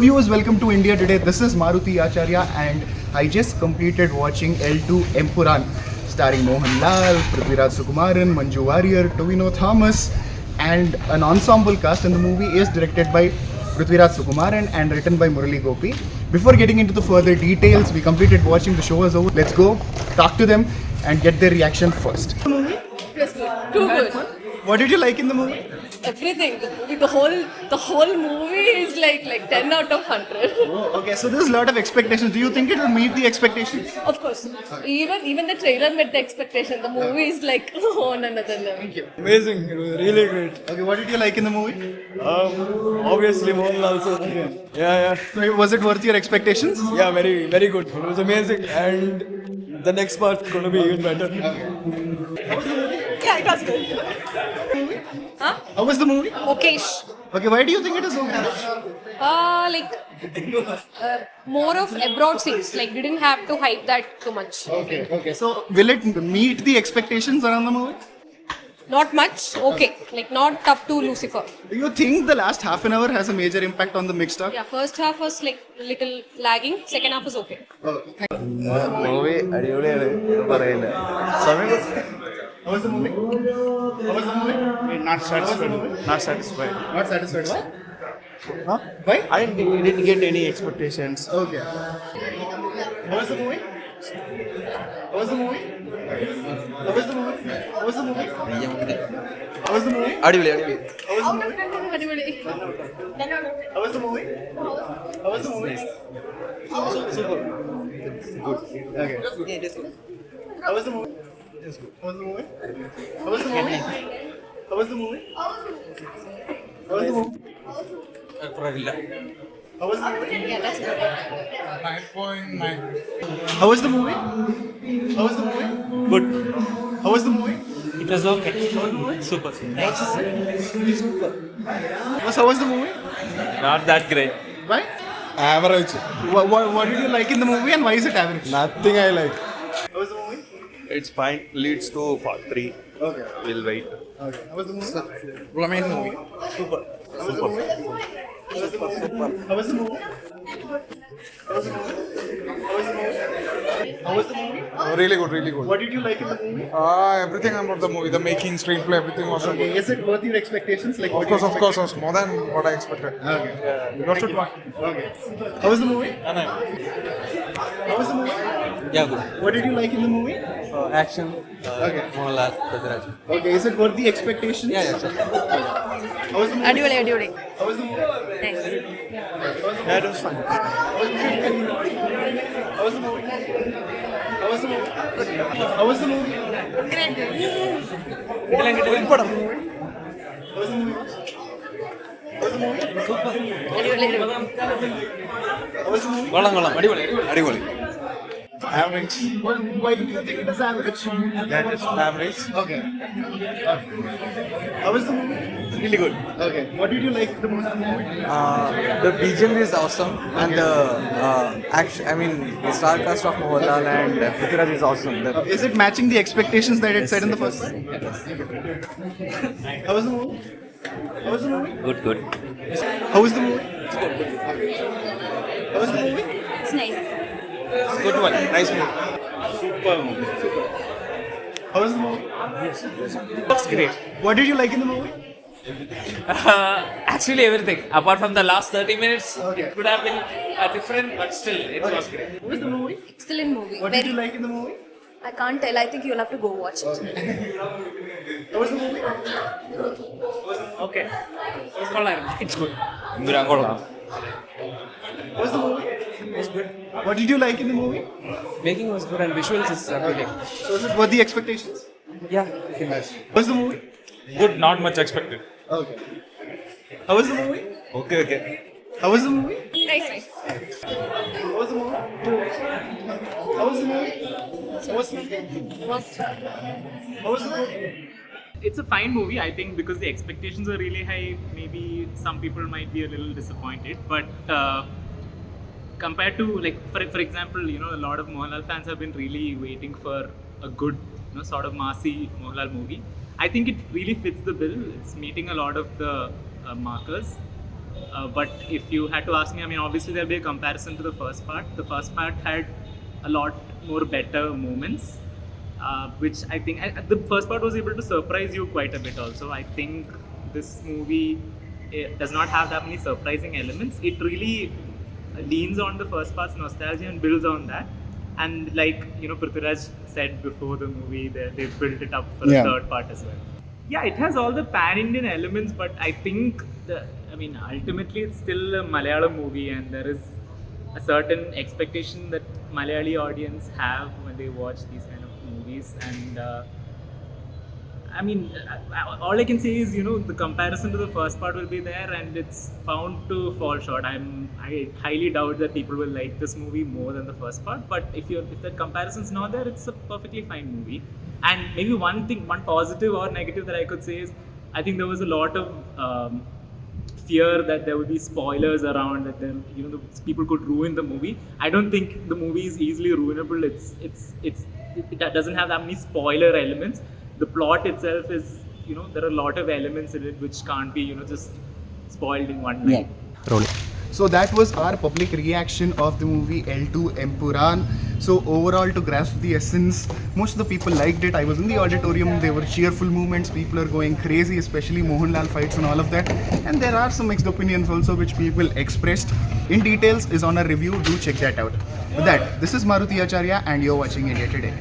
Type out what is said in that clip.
Viewers, welcome to India Today. This is Maruti Acharya and I just completed watching L2E Empuraan starring Mohanlal, Prithviraj Sukumaran, Manju Warrier, Tovino Thomas and an ensemble cast, and the movie is directed by Prithviraj Sukumaran and written by Murali Gopi. Before getting into the further details, we completed watching, the show is over. Let's go talk to them and get their reaction first. It was good. Too good. What did you like in the movie? Everything. The whole movie is like 10 out of 100. Oh, okay, so there's a lot of expectations. Do you think it will meet the expectations? Of course. Even the trailer met the expectation. The movie is like on another level. Thank you. Amazing, it was really great. Okay, what did you like in the movie? Obviously, Mohanlal also. Yeah. So was it worth your expectations? Yeah, very, very good. It was amazing, and the next part's gonna be even better. Yeah, it was good. Huh? How was the movie? Okayish. Okay, why do you think it is okay? More of abroad scenes. Like, didn't have to hype that too much. Okay. So will it meet the expectations around the movie? Not much. Okay. Like, not up to Lucifer. Do you think the last half an hour has a major impact on the mixed talk? Yeah, first half was like little lagging. Second half was okay. Movie അടിപൊളിയാണ് പറയില്ല സമയം How was the movie? not satisfied. Not satisfied. Why? Huh? Why? I didn't get any expectations. Okay. How was the movie? How was the movie? How was the movie? How was the movie? How was the movie? അടിപൊളി How was the movie? How was the movie? How was the movie? Super. Good. Okay. How was the movie? How was the movie? How was the movie? How was the movie? How was the movie? How was the movie? Yeah, that's good. 9.9. How was the movie? How was the movie? Good. How was the movie? It was okay. Super. Nice. How was the movie? Not that great. Why? Average. What did you like in the movie and why is it average? Nothing I like. How was the movie? It's fine. Leads to part 3. Okay. We'll wait. Okay. How was the movie? Amazing movie. Super. How was the movie? How was the movie? How was the movie? How was the movie? How was the movie? How was the movie? Really good. What did you like in the movie? Everything about the movie, the making, screenplay, everything was so Okay. good. Is it worth your expectations? Like Of course, it was more than what I expected. Okay. You got to watch. Okay. How was the movie? How was the movie? Yeah, good. What did you like in the movie? Action. Okay. Mohanlal, Prithviraj. Okay. Is it worth the expectations? Yeah, sure. How was the movie? Adivali. How was the movie? Nice. That was fun. How was the movie? How was the movie? How was the movie? How was the movie? How was the movie? How was the movie? How was the movie? കൊള്ളാം അടിപൊളി Average. Why do you think it is average? That is average. Okay. How was the movie? Really good. Okay. What did you like the most in the movie? The BGM is awesome, and the action. I mean, the star cast of Mohanlal and Prithviraj is awesome. Is it matching the expectations that it said in the first one? How was the movie? How was the movie? Good. How was the movie? How was the movie? It's nice. Good one. Nice movie. How was the movie? Looks great. What did you like in the movie? Actually, everything. Apart from the last 30 minutes, Okay. it could have been different, but still, it was great. What was the movie? Excellent movie. What did you like in the movie? I can't tell. I think you'll have to go watch it. How was the movie? Okay. It's good. How was the movie? It's good. What did you like in the movie? Making was good and visuals is appealing. So is it worth the expectations? Yeah. How was the movie? Good, not much expected. Okay. How was the movie? Okay. How was the movie? Nice. How was the movie? How was the movie? How was the movie? How was the movie? It's a fine movie, I think, because the expectations are really high. Maybe some people might be a little disappointed, but compared to, like, for example, a lot of Mohanlal fans have been really waiting for a good, sort of massy Mohanlal movie. I think it really fits the bill. It's meeting a lot of the markers. But if you had to ask me, I mean, obviously there'll be a comparison to the first part. The first part had a lot more better moments, which I think the first part was able to surprise you quite a bit. Also, I think this movie does not have that many surprising elements. It really leans on the first part's nostalgia and builds on that. And like Prithviraj said before the movie, they built it up for a third part as well. Yeah, it has all the pan-Indian elements, but I think ultimately it's still a Malayalam movie, and there is a certain expectation that Malayali audience have when they watch these kind of movies. And all I can say is, the comparison to the first part will be there, and it's bound to fall short. I highly doubt that people will like this movie more than the first part. But if that comparison's not there, it's a perfectly fine movie. And maybe one positive or negative that I could say is, I think there was a lot of fear that there would be spoilers around, that the people could ruin the movie. I don't think the movie is easily ruinable. It doesn't have that many spoiler elements. The plot itself is, there are a lot of elements in it which can't be, just spoiled in one night. Rolling. So that was our public reaction of the movie L2E Empuraan. So overall, to grasp the essence, most of the people liked it. I was in the auditorium, there were cheerful movements, people are going crazy, especially Mohanlal fights and all of that. And there are some mixed opinions also which people expressed. In details is on a review, do check that out. With that, this is Maruti Acharya and you're watching India Today.